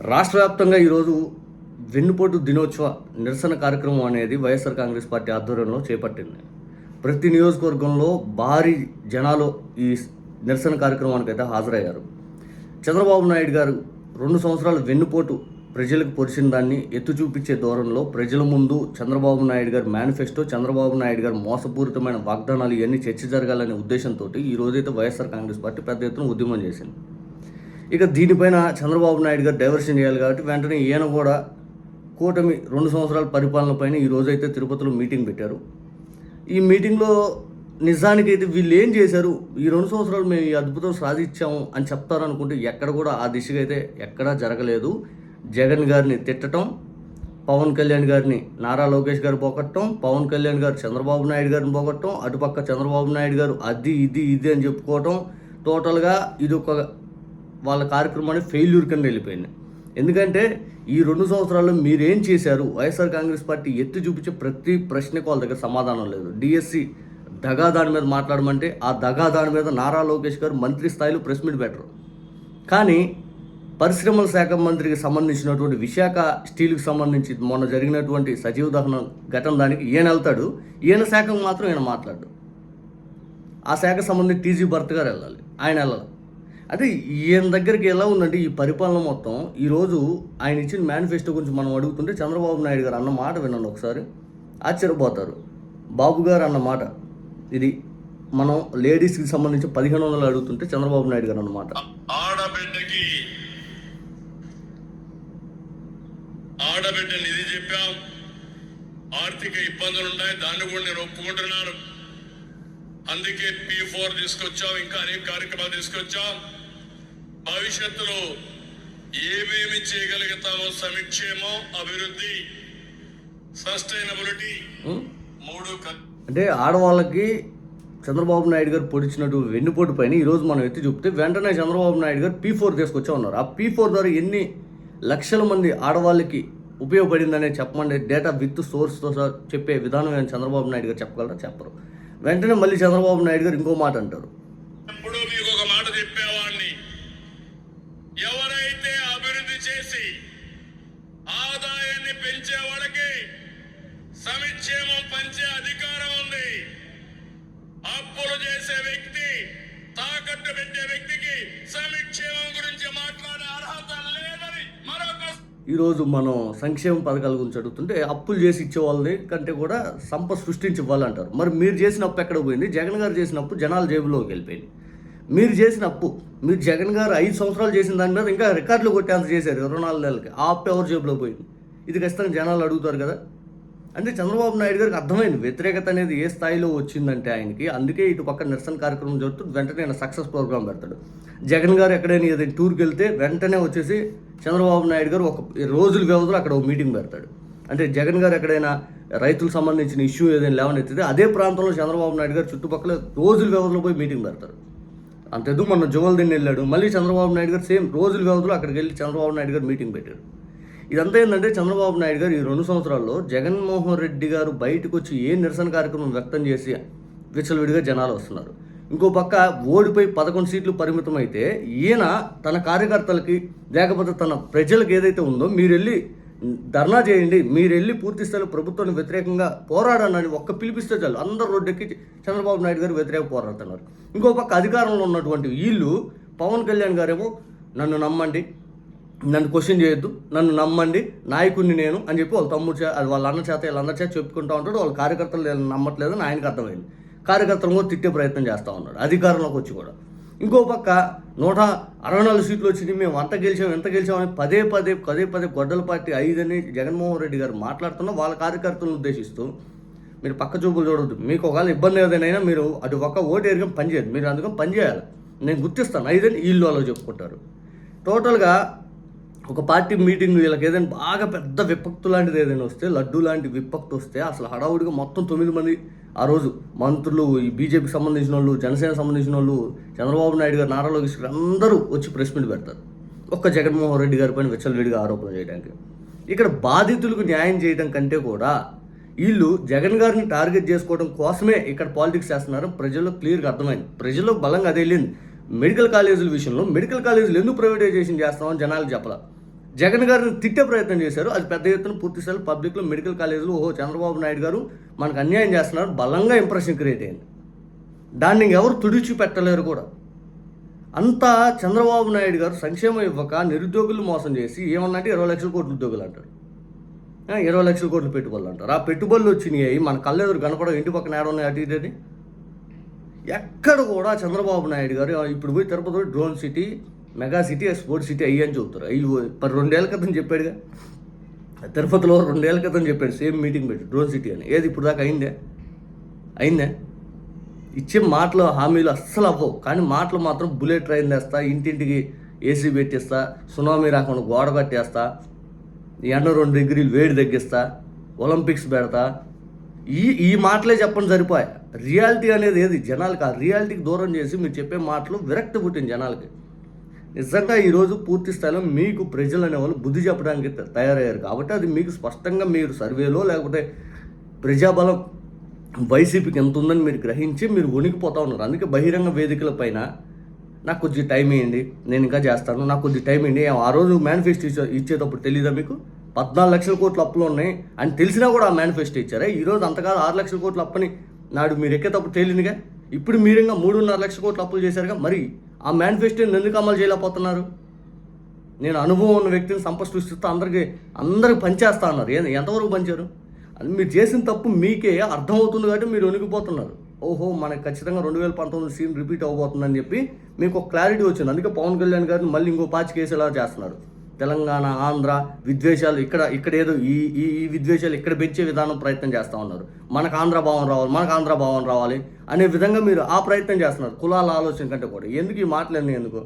రాష్ట్ర వ్యాప్తంగా ఈరోజు వెన్నుపోటు దినోత్సవ నిరసన కార్యక్రమం అనేది వైఎస్ఆర్ కాంగ్రెస్ పార్టీ ఆధ్వర్యంలో చేపట్టింది. ప్రతి నియోజకవర్గంలో భారీ జనాలు ఈ నిరసన కార్యక్రమానికి అయితే హాజరయ్యారు. చంద్రబాబు నాయుడు గారు 2 సంవత్సరాలు వెన్నుపోటు ప్రజలకు పొడిచిన దాన్ని ఎత్తు చూపించే ధోరణిలో ప్రజల ముందు చంద్రబాబు నాయుడు గారి మేనిఫెస్టో, చంద్రబాబు నాయుడు గారి మోసపూరితమైన వాగ్దానాలు ఇవన్నీ చర్చ జరగాలనే ఉద్దేశంతో ఈ రోజైతే వైఎస్ఆర్ కాంగ్రెస్ పార్టీ పెద్ద ఎత్తున ఉద్యమం చేసింది. ఇక దీనిపైన చంద్రబాబు నాయుడు గారు డైవర్షన్ చేయాలి కాబట్టి వెంటనే ఈయన కూడా కూటమి 2 సంవత్సరాల పరిపాలన పైన ఈ రోజైతే తిరుపతిలో మీటింగ్ పెట్టారు. ఈ మీటింగ్లో నిజానికైతే వీళ్ళు ఏం చేశారు, ఈ 2 సంవత్సరాలు మేము ఈ అద్భుతం సాధించాము అని చెప్తారనుకుంటే ఎక్కడ కూడా ఆ దిశగా అయితే ఎక్కడా జరగలేదు. జగన్ గారిని తిట్టడం, పవన్ కళ్యాణ్ గారిని నారా లోకేష్ గారు పోగొట్టడం, పవన్ కళ్యాణ్ గారు చంద్రబాబు నాయుడు గారిని పోగొట్టడం, అటుపక్క చంద్రబాబు నాయుడు గారు అది ఇది అని చెప్పుకోవటం, టోటల్గా ఇది ఒక వాళ్ళ కార్యక్రమాన్ని ఫెయిల్యూర్ కింద వెళ్ళిపోయింది. ఎందుకంటే ఈ 2 సంవత్సరాల్లో మీరేం చేశారు, వైఎస్ఆర్ కాంగ్రెస్ పార్టీ ఎత్తి చూపించే ప్రతి ప్రశ్నకు వాళ్ళ దగ్గర సమాధానం లేదు. డిఎస్సి దగా దాని మీద మాట్లాడమంటే ఆ దగా దాని మీద నారా లోకేష్ గారు మంత్రి స్థాయిలో ప్రెస్ మీట్ పెట్టరు. కానీ పరిశ్రమల శాఖ మంత్రికి సంబంధించినటువంటి విశాఖ స్టీల్కి సంబంధించి మొన్న జరిగినటువంటి సజీవ దహనం ఘటన దానికి ఈయన వెళ్తాడు, ఈయన శాఖకు మాత్రం ఈయన మాట్లాడు. ఆ శాఖకు సంబంధించి టీజీ భరత్ గారు వెళ్ళాలి, ఆయన వెళ్ళాలి. అదే ఈయన దగ్గరికి ఎలా ఉందంటే ఈ పరిపాలన మొత్తం ఈరోజు ఆయన ఇచ్చిన మేనిఫెస్టో గురించి మనం అడుగుతుంటే చంద్రబాబు నాయుడు గారు అన్న మాట వినండి ఒకసారి, ఆశ్చర్యపోతారు. బాబు గారు అన్న మాట ఇది, మనం లేడీస్కి సంబంధించి 1500 అడుగుతుంటే చంద్రబాబు నాయుడు గారు అన్నమాట, ఆడబిడ్డని ఇది చెప్పాం, ఆర్థిక ఇబ్బందులు ఉన్నాయి, దాన్ని కూడా నేను ఒప్పుకుంటున్నాను. అందుకే P4 తీసుకొచ్చాం, ఇంకా అనేక కార్యక్రమాలు తీసుకొచ్చాం. భవిష్యత్తులో ఏమేమి చేయగలుగుతామో సంక్షేమం, అభివృద్ధి, సస్టైనబిలిటీ 3 అంటే ఆడవాళ్ళకి చంద్రబాబు నాయుడు గారు పొడిచినట్టు వెన్నుపోటు పైన ఈరోజు మనం ఎత్తి చూపితే వెంటనే చంద్రబాబు నాయుడు గారు P4 తీసుకొచ్చా ఉన్నారు. ఆ P4 ద్వారా ఎన్ని లక్షల మంది ఆడవాళ్ళకి ఉపయోగపడిందనే చెప్పమండి, డేటా విత్ సోర్స్తో చెప్పే విధానం ఏమైనా చంద్రబాబు నాయుడు గారు చెప్పగలరా? చెప్పరు. వెంటనే మళ్ళీ చంద్రబాబు నాయుడు గారు ఇంకో మాట అంటారు. ఎప్పుడూ మీకు ఒక మాట చెప్పేవాడిని, ఎవరైతే అభివృద్ధి చేసి ఆదాయాన్ని పెంచే వాళ్ళకి సంక్షేమం పంచే అధికారం ఉంది. అప్పులు చేసే వ్యక్తి, తాకట్టు పెట్టే వ్యక్తికి సంక్షేమం గురించి మాట్లాడే అర్హత లేదని మరొక. ఈరోజు మనం సంక్షేమ పథకాల గురించి అడుగుతుంటే అప్పులు చేసి ఇచ్చే వాళ్ళని కంటే కూడా సంపద సృష్టించి ఇవ్వాలంటారు. మరి మీరు చేసిన అప్పు ఎక్కడ పోయింది? జగన్ గారు చేసిన అప్పు జనాల జేబులోకి వెళ్ళిపోయింది. మీరు చేసిన అప్పు, మీరు జగన్ గారు 5 సంవత్సరాలు చేసిన దాని మీద ఇంకా రికార్డులు కొట్టేంత చేశారు 24 నెలలకి. ఆ అప్పు ఎవరు జేబులో పోయింది? ఇది ఖచ్చితంగా జనాలు అడుగుతారు కదా. అంటే చంద్రబాబు నాయుడు గారికి అర్థమైంది వ్యతిరేకత అనేది ఏ స్థాయిలో వచ్చిందంటే ఆయనకి. అందుకే ఇటు పక్క నిరసన కార్యక్రమం జరుగుతుంది, వెంటనే ఆయన సక్సెస్ ప్రోగ్రామ్ పెడతాడు. జగన్ గారు ఎక్కడైనా ఏదైనా టూర్కి వెళ్తే వెంటనే వచ్చేసి చంద్రబాబు నాయుడు గారు ఒక రోజుల వ్యవధిలో అక్కడ ఒక మీటింగ్ పెడతాడు. అంటే జగన్ గారు ఎక్కడైనా రైతులకు సంబంధించిన ఇష్యూ ఏదైనా లేవనెత్తితే అదే ప్రాంతంలో చంద్రబాబు నాయుడు గారు చుట్టుపక్కల రోజుల వ్యవధిలో పోయి మీటింగ్ పెడతారు. అంతెందుకు మన జువల్దిని వెళ్ళాడు, మళ్ళీ చంద్రబాబు నాయుడు గారు సేమ్ రోజుల వ్యవధిలో అక్కడికి వెళ్ళి చంద్రబాబు నాయుడు గారు మీటింగ్ పెట్టారు. ఇదంతా ఏంటంటే చంద్రబాబు నాయుడు గారు ఈ 2 సంవత్సరాల్లో జగన్మోహన్ రెడ్డి గారు బయటకు వచ్చి ఏ నిరసన కార్యక్రమం వ్యక్తం చేసి విచ్చలవిడిగా జనాలు వస్తున్నారు. ఇంకో పక్క ఓడిపోయి 11 సీట్లు పరిమితం అయితే ఈయన తన కార్యకర్తలకి లేకపోతే తన ప్రజలకు ఏదైతే ఉందో మీరు వెళ్ళి ధర్నా చేయండి, మీరు వెళ్ళి పూర్తి స్థాయిలో ప్రభుత్వానికి వ్యతిరేకంగా పోరాడనని ఒక్క పిలిపిస్తే చాలు అందరూ రోడ్డెక్కి చంద్రబాబు నాయుడు గారు వ్యతిరేక పోరాడుతున్నారు. ఇంకో పక్క అధికారంలో ఉన్నటువంటి వీళ్ళు పవన్ కళ్యాణ్ గారేమో నన్ను నమ్మండి, నన్ను క్వశ్చన్ చేయొద్దు, నన్ను నమ్మండి, నాయకుడిని నేను అని చెప్పి వాళ్ళ తమ్ముడు అది వాళ్ళ అన్న చేత వీళ్ళందరి చేత చెప్పుకుంటూ ఉంటాడు. వాళ్ళ కార్యకర్తలు నమ్మట్లేదని ఆయనకు అర్థమైంది. కార్యకర్తలను కూడా తిట్టే ప్రయత్నం చేస్తూ ఉన్నాడు అధికారంలోకి వచ్చి కూడా. ఇంకో పక్క 164 సీట్లు వచ్చింది, మేము అంత గెలిచాం ఎంత గెలిచామని పదే పదే గొడ్డల పార్టీ 5 అని జగన్మోహన్ రెడ్డి గారు మాట్లాడుతున్నా వాళ్ళ కార్యకర్తలను ఉద్దేశిస్తూ మీరు పక్క చూపులు చూడవద్దు, మీకు ఒకవేళ ఇబ్బంది ఏదైనా మీరు అటు ఒక్క ఓటు ఎరిగిన పని చేయదు, మీరు అందుకని పని చేయాలి, నేను గుర్తిస్తాను 5 అని వీళ్ళు వాళ్ళు చెప్పుకుంటారు. టోటల్గా ఒక పార్టీ మీటింగ్ వీళ్ళకి ఏదైనా బాగా పెద్ద విపక్తు లాంటిది ఏదైనా వస్తే, లడ్డు లాంటి విపక్తి వస్తే అసలు హడావుడిగా మొత్తం 9 మంది ఆ రోజు మంత్రులు, ఈ బీజేపీకి సంబంధించిన వాళ్ళు, జనసేన సంబంధించిన వాళ్ళు, చంద్రబాబు నాయుడు గారు, నారా లోకేష్ గారు అందరూ వచ్చి ప్రెస్ మీట్ పెడతారు ఒక్క జగన్మోహన్ రెడ్డి గారి పైన విచ్చలవిడిగా ఆరోపణ చేయడానికి. ఇక్కడ బాధితులకు న్యాయం చేయడం కంటే కూడా వీళ్ళు జగన్ గారిని టార్గెట్ చేసుకోవడం కోసమే ఇక్కడ పాలిటిక్స్ చేస్తున్నారు. ప్రజల్లో క్లియర్గా అర్థమైంది, ప్రజల్లో బలంగా అది వెళ్ళింది. మెడికల్ కాలేజీల విషయంలో మెడికల్ కాలేజీలు ఎందుకు ప్రైవేటైజేషన్ చేస్తామని జనాలు చెప్పాలి. జగన్ గారిని తిట్టే ప్రయత్నం చేశారు. అది పెద్ద ఎత్తున పూర్తి స్థాయిలో పబ్లిక్లో మెడికల్ కాలేజీలో చంద్రబాబు నాయుడు గారు మనకు అన్యాయం చేస్తున్నారు బలంగా ఇంప్రెషన్ క్రియేట్ అయింది. దాన్ని ఎవరు తుడిచి పెట్టలేరు కూడా. అంతా చంద్రబాబు నాయుడు గారు సంక్షేమం ఇవ్వక నిరుద్యోగులు మోసం చేసి ఏమన్నంటే 20 లక్షల కోట్ల ఉద్యోగులు అంటారు, 20 లక్షల కోట్ల పెట్టుబడులు అంటారు. ఆ పెట్టుబడులు వచ్చినాయి మన కళ్ళెదురు కనపడవు, ఇంటి పక్కన ఏడ ఉన్నాయి అటు ఇటు. ఎక్కడ కూడా చంద్రబాబు నాయుడు గారు ఇప్పుడు పోయి Tirupati drone city, mega city, sports city అయ్యి అని చెబుతారు. అయ్యి 2 ఏళ్ళ క్రితం చెప్పాడుగా, తిరుపతిలో 2 ఏళ్ళ క్రితం చెప్పాడు సేమ్ మీటింగ్ పెట్టి డ్రోన్ సిటీ అని. ఏది ఇప్పుడు దాకా అయిందే? ఇచ్చే మాటలు హామీలు అస్సలు అవ్వవు, కానీ మాటలు మాత్రం బుల్లెట్ ట్రైన్ తెస్తా, ఇంటింటికి ఏసీ పెట్టిస్తా, సునామీ రాకుండా గోడ కట్టేస్తా, ఎండ 2 డిగ్రీలు వేడి తగ్గిస్తా, ఒలింపిక్స్ పెడతా, ఈ మాటలే చెప్పండి సరిపోయా. రియాలిటీ అనేది ఏది జనాలకి, ఆ రియాలిటీకి దూరం చేసి మీరు చెప్పే మాటలు విరక్తి పుట్టింది జనాలకి. నిజంగా ఈరోజు పూర్తి స్థాయిలో మీకు ప్రజలు అనేవాళ్ళు బుద్ధి చెప్పడానికి తయారయ్యారు కాబట్టి అది మీకు స్పష్టంగా మీరు సర్వేలో లేకపోతే ప్రజాబలం వైసీపీకి ఎంత ఉందని మీరు గ్రహించి మీరు వణికిపోతూ ఉన్నారు. అందుకే బహిరంగ వేదికల పైన నాకు కొద్దిగా టైం ఇవ్వండి, నేను ఇంకా చేస్తాను, నాకు కొద్దిగా టైం ఇవ్వండి. ఆ రోజు మేనిఫెస్టో ఇచ్చేటప్పుడు తెలీదా మీకు 14 లక్షల కోట్ల అప్పులు ఉన్నాయి అని తెలిసినా కూడా ఆ మేనిఫెస్టో ఇచ్చారా? ఈరోజు అంతకాదు 6 లక్షల కోట్ల అప్పని నాడు మీరు ఎక్కేటప్పుడు తేలిందిగా. ఇప్పుడు మీరు ఇంకా 3.5 లక్షల కోట్ల అప్పులు చేశారుగా. మరి ఆ మేనిఫెస్టోని ఎందుకు అమలు చేయలేకపోతున్నారు? నేను అనుభవం ఉన్న వ్యక్తిని సంపద సృష్టిస్తూ అందరికి పంచేస్తా అన్నారు. ఎంతవరకు పంచారు? అది మీరు చేసిన తప్పు మీకే అర్థమవుతుంది కాబట్టి మీరు వణికిపోతున్నారు. ఓహో మనకు ఖచ్చితంగా 2019 సీన్ రిపీట్ అవ్వబోతుందని చెప్పి మీకు ఒక క్లారిటీ వచ్చింది. అందుకే పవన్ కళ్యాణ్ గారిని మళ్ళీ ఇంకో పాచి కేసులా చేస్తున్నారు. తెలంగాణ, ఆంధ్ర విద్వేషాలు ఇక్కడ ఏదో ఈ విద్వేషాలు ఇక్కడ పెంచే విధానం ప్రయత్నం చేస్తూ ఉన్నారు. మనకు ఆంధ్ర భావం రావాలి అనే విధంగా మీరు ఆ ప్రయత్నం చేస్తున్నారు. కులాల ఆలోచన కంటే కూడా ఎందుకు ఈ మాటలన్నీ ఎందుకు?